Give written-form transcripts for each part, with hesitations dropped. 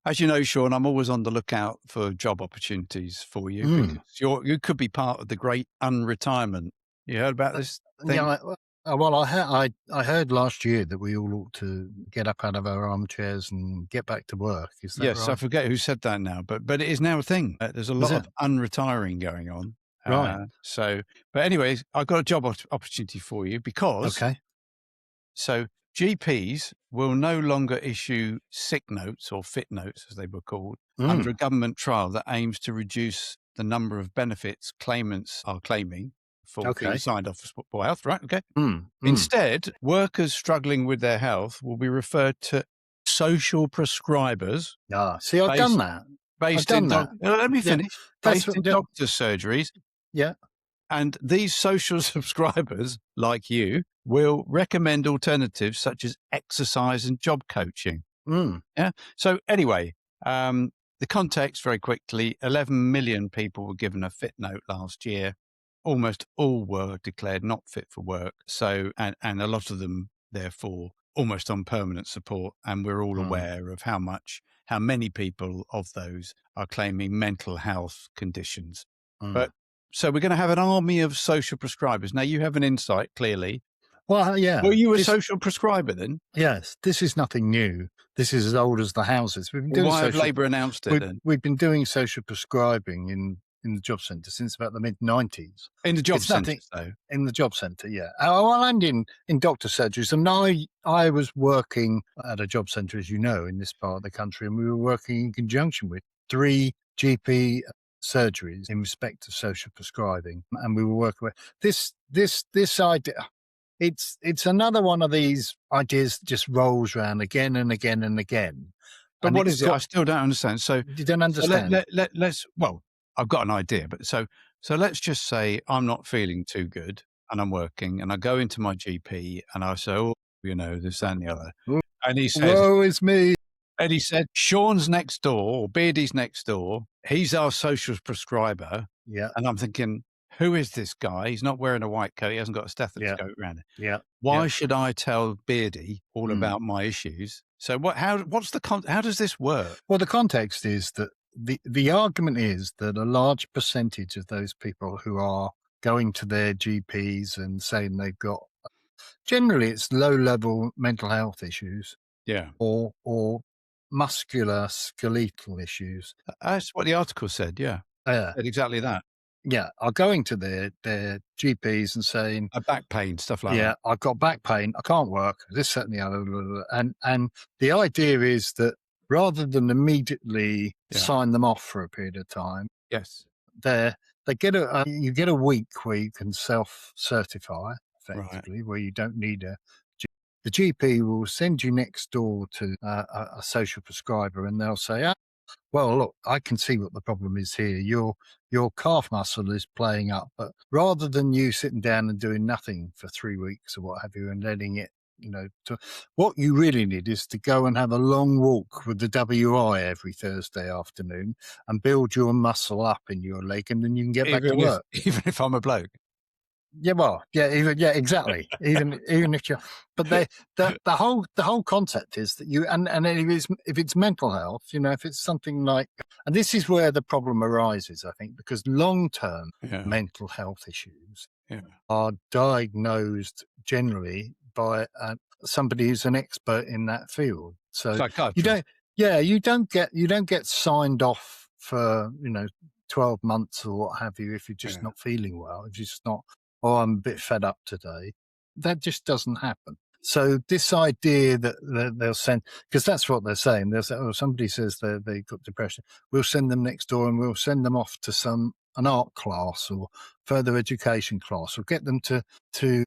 As you know, Sean, I'm always on the lookout for job opportunities for you because Mm. you could be part of the great unretirement. You heard about this Yeah, thing? I heard last year that we all ought to get up out of our armchairs and get back to work. Is that Yes, I right? forget who said that now, but it is now a thing. There's a Is lot it? of unretiring going on. Right. But anyways, I've got a job opportunity for you because Okay. so GPs will no longer issue sick notes or fit notes, as they were called, under Mm. a government trial that aims to reduce the number of benefits claimants are claiming for being Okay. signed off for poor health. Right? Okay. Mm. Mm. Instead, workers struggling with their health will be referred to social prescribers Ah, see, I've done based that. I've based in done that. let me Yeah. finish. That's Based what, in yeah. doctors' surgeries, Yeah. and these social subscribers, like you, will recommend alternatives such as exercise and job coaching. Mm. Yeah. So anyway, the context very quickly: 11 million people were given a fit note last year. Almost all were declared not fit for work. So, and a lot of them, therefore, almost on permanent support. And we're all Mm. aware of how many people of those are claiming mental health conditions. Mm. But so we're going to have an army of social prescribers. Now you have an insight, clearly. Well, Were yeah. you a This social prescriber then? Yes, this is nothing new. This is as old as the houses. We've been Well, doing why have social. Labour announced it We've then? we've been doing social prescribing in the job centre since about the mid-90s. In the job It's nothing centres, though. in the job centre, yeah. Well, and in doctor surgeries. And I was working at a job centre, as you know, in this part of the country, and we were working in conjunction with 3 GP surgeries in respect of social prescribing, and we were working with this idea. It's another one of these ideas that just rolls around again and again and again, But and what it's is it? I got. still don't understand. You don't So understand. let's well, I've got an idea, but so let's just say I'm not feeling too good and I'm working and I go into my GP and I say, "Oh, this, that, and the other." And Woe is me. he said, "Sean's next door, or Beardy's next door. He's our social prescriber." Yeah, And I'm thinking, who is this guy? He's not wearing a white coat. He hasn't got a yeah, stethoscope around it. yeah, yeah. Why should I tell Beardy all Mm. about my issues? So how does this work? Well, the context is that the argument is that a large percentage of those people who are going to their GPs and saying they've got, generally it's low level mental health issues Yeah. or muscular skeletal issues. That's what the article said, yeah. Yeah, Said exactly that. yeah, are going to their GPs and saying, Back pain, stuff like yeah, that. I've got back pain. I can't work. This, that, and the other. Blah, blah, blah. And the idea is that rather than immediately Yeah. sign them off for a period of time, Yes. they get you get a week where you can self-certify Right. effectively, where you don't need a. The GP will send you next door to a social prescriber, and they'll say, well, look, I can see what the problem is here. Your calf muscle is playing up, but rather than you sitting down and doing nothing for 3 weeks or what have you, and letting it, what you really need is to go and have a long walk with the WI every Thursday afternoon and build your muscle up in your leg, and then you can get back to Even if work. even if I'm a bloke. Yeah, well, yeah, exactly. Even if you're, but the whole concept is that you and if it's mental health, if it's something like, and this is where the problem arises, I think, because long term Yeah. mental health issues Yeah. are diagnosed generally by somebody who's an expert in that field. So you Psychiatrist. don't, yeah, you don't get signed off for 12 months or what have you if you're just Yeah. not feeling well. If you're just not, oh, I'm a bit fed up today. That just doesn't happen. So this idea that they'll send, because that's what they're saying. They'll say, oh, somebody says they've got depression. We'll send them next door and we'll send them off to an art class or further education class, or get them to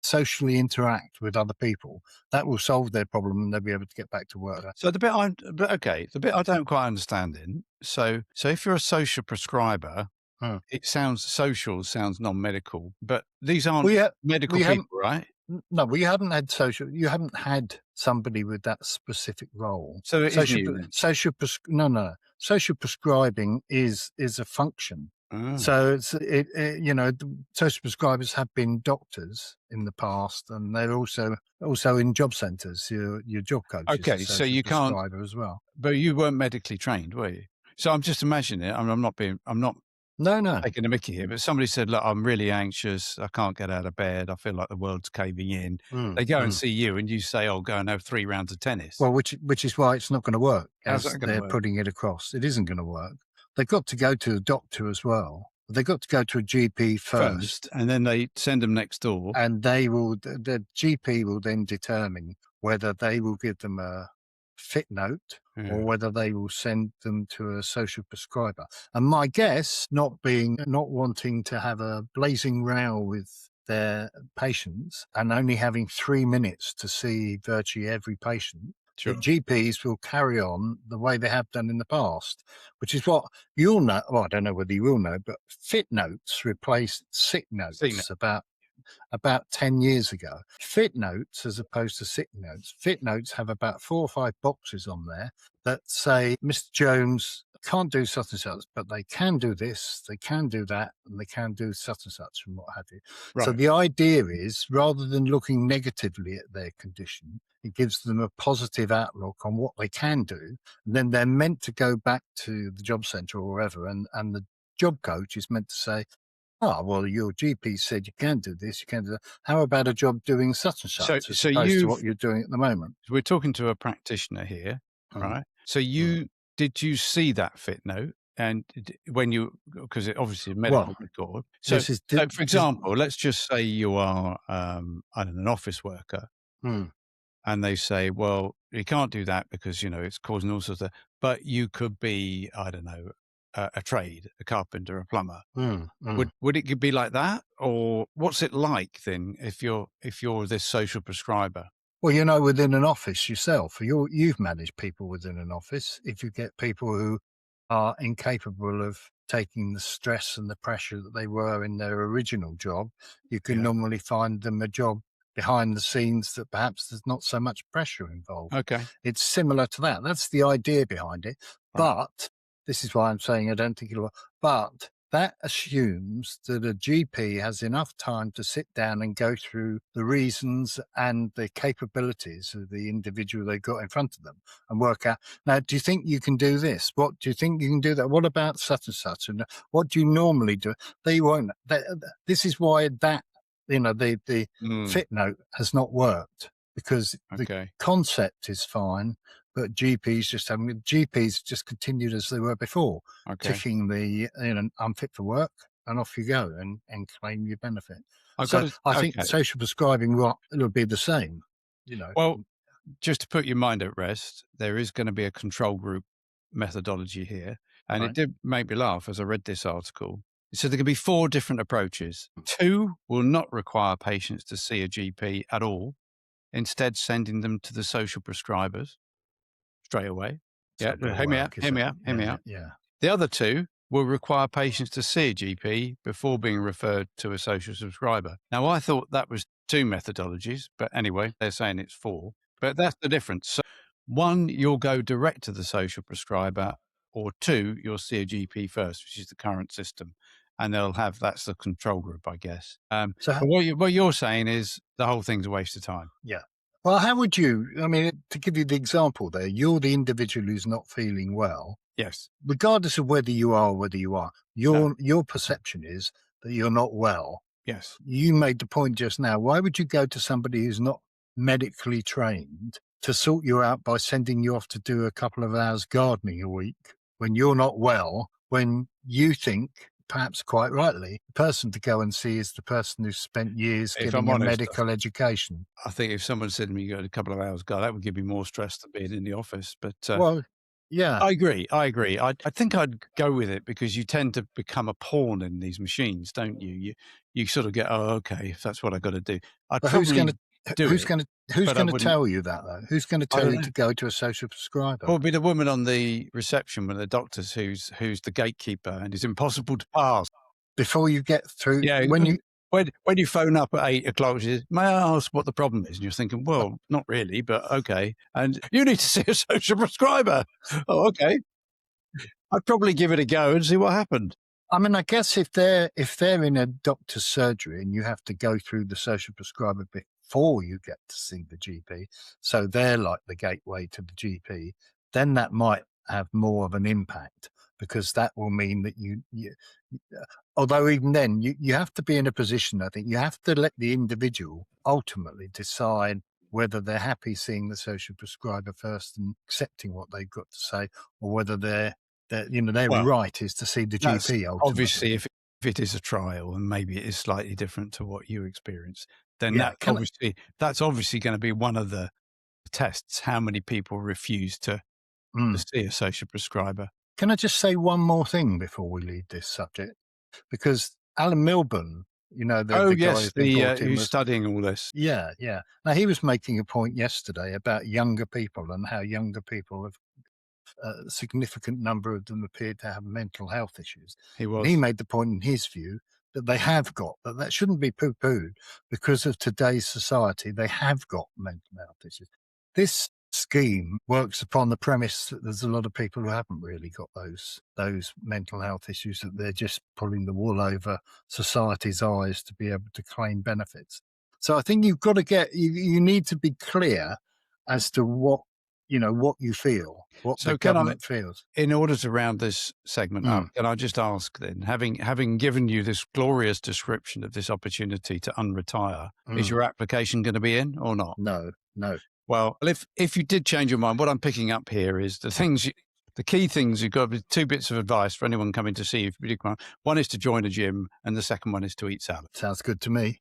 socially interact with other people. That will solve their problem and they'll be able to get back to work. So the bit I don't quite understand in. So if you're a social prescriber, Hmm. social sounds non-medical, but these aren't We ha- medical we haven't. people, right? No, we haven't had social. You haven't had somebody with that specific role. So it is new then. No, no. Social prescribing is a function. Oh, So you know, social prescribers have been doctors in the past, and they're also in job centres. Your job coach is a okay. So social you can't, prescriber as well. but you weren't medically trained, were you? So I'm just imagining it. I'm not No, no. taking a mickey here, but somebody said, "Look, I'm really anxious. I can't get out of bed. I feel like the world's caving in." Mm, They go and mm. see you, and you say, "Oh, go and have 3 rounds of tennis." Well, which is why it's not going to work, How's as that going to they're work? putting it across. It isn't going to work. They've got to go to a doctor as well. They've got to go to a GP First, first, and then they send them next door. and they will. The GP will then determine whether they will give them a fit note Yeah, or whether they will send them to a social prescriber. And my guess, not wanting to have a blazing row with their patients and only having 3 minutes to see virtually every patient, sure. that GPs will carry on the way they have done in the past, which is what you'll know. Well, I don't know whether you will know, but fit notes replaced sick See, no, notes about 10 years ago. Fit notes, as opposed to sick notes, fit notes have about 4 or 5 boxes on there that say, Mr. Jones can't do such and such, but they can do this, they can do that, and they can do such and such, and what have you. So right. the idea is, rather than looking negatively at their condition, it gives them a positive outlook on what they can do. And then they're meant to go back to the job centre or wherever, and the job coach is meant to say, "Oh, well, your GP said you can do this, you can do that. How about a job doing such and So, such, as so opposed to you've what you're doing at the moment?" we're talking to a practitioner here, Mm, right? So mm. did you see that fit note? And when you, because it obviously a medical Well, record. So, this is so for example, let's just say you are, I don't know, an office worker, mm, and they say, well, you can't do that because, it's causing all sorts of, but you could be, I don't know, a trade, a carpenter, a plumber. mm, mm. Would it be like that? Or what's it like then if you're this social prescriber? Well, within an office yourself, you've managed people within an office. If you get people who are incapable of taking the stress and the pressure that they were in their original job, you can Yeah. normally find them a job behind the scenes that perhaps there's not so much pressure involved. Okay. It's similar to that. That's the idea behind it. Right. But this is why I'm saying I don't think it'll. But that assumes that a GP has enough time to sit down and go through the reasons and the capabilities of the individual they've got in front of them and work out, now, do you think you can do this? What do you think you can do that? What about such and such? And what do you normally do? They won't. This is why the Mm, fit note has not worked, because the okay. concept is fine, but GPs just continued as they were before, Okay. ticking the unfit for work, and off you go and claim your benefit. I've got So to, I think okay. social prescribing it'll be the same. You know, Well, just to put your mind at rest, there is going to be a control group methodology here. And it right? did make me laugh as I read this article. It said there can be 4 different approaches. 2 will not require patients to see a GP at all, instead sending them to the social prescribers straight away. It's Yeah, not going to hear me out, work, is hear me it? out, hear me Yeah, out. yeah. The other 2 will require patients to see a GP before being referred to a social subscriber. Now, I thought that was 2 methodologies, but anyway, they're saying it's 4. But that's the difference. So, 1, you'll go direct to the social prescriber, or 2, you'll see a GP first, which is the current system. And that's the control group, I guess. So But what you're saying is the whole thing's a waste of time. yeah. Well, how would you? I mean, to give you the example, there, you're the individual who's not feeling well. Yes. Regardless of whether you are or whether you are, No. your perception is that you're not well. Yes. You made the point just now. Why would you go to somebody who's not medically trained to sort you out by sending you off to do a couple of hours gardening a week when you're not well, when you think, perhaps quite rightly, the person to go and see is the person who's spent years If I'm getting a honest, medical education? I think if someone said to me, "You got a couple of hours, God, that would give me more stress than being in the office." But Well, yeah. I agree. I agree. I think I'd go with it because you tend to become a pawn in these machines, don't you? You sort of get, oh, okay, if that's what I got to do, I'd But who's going probably to do it, who's but I going to wouldn't. tell you that though? Who's going to I tell don't you know. to go to a social prescriber Or it'd be the woman on the reception with the doctors who's the gatekeeper and is impossible to pass. before you get through? Yeah, When you when you phone up at 8 o'clock, she says, "May I ask what the problem is?" And you're thinking, "Well, not really, but okay." And you need to see a social prescriber. Oh, okay. I'd probably give it a go and see what happened. I mean, I guess if they're in a doctor's surgery and you have to go through the social prescriber before you get to see the GP, so they're like the gateway to the GP, then that might have more of an impact, because that will mean that although even then you have to be in a position, I think you have to let the individual ultimately decide whether they're happy seeing the social prescriber first and accepting what they've got to say, or whether their their Well, right is to see the that's GP ultimately. obviously if it is a trial and maybe it is slightly different to what you experience, then Yeah, that's obviously going to be one of the tests. How many people refuse to mm. see a social prescriber? Can I just say one more thing before we leave this subject? Because Alan Milburn, Oh the guy yes, who's been brought in who's was, studying all this. yeah, yeah. Now he was making a point yesterday about younger people and how younger people have a significant number of them appeared to have mental health issues. He And he was. made the point in his view that they have got, that shouldn't be poo pooed, because of today's society. They have got mental health issues. This scheme works upon the premise that there's a lot of people who haven't really got those mental health issues, that they're just pulling the wool over society's eyes to be able to claim benefits. So I think you've got to you need to be clear as to what you feel, what the So can I, government feels. in order to round this segment up, Mm, can I just ask then, having given you this glorious description of this opportunity to unretire, is mm. your application going to be in or not? No, no. Well, if you did change your mind, what I'm picking up here is the key things you've got. Two bits of advice for anyone coming to see you. One is to join a gym, and the second one is to eat salad. Sounds good to me.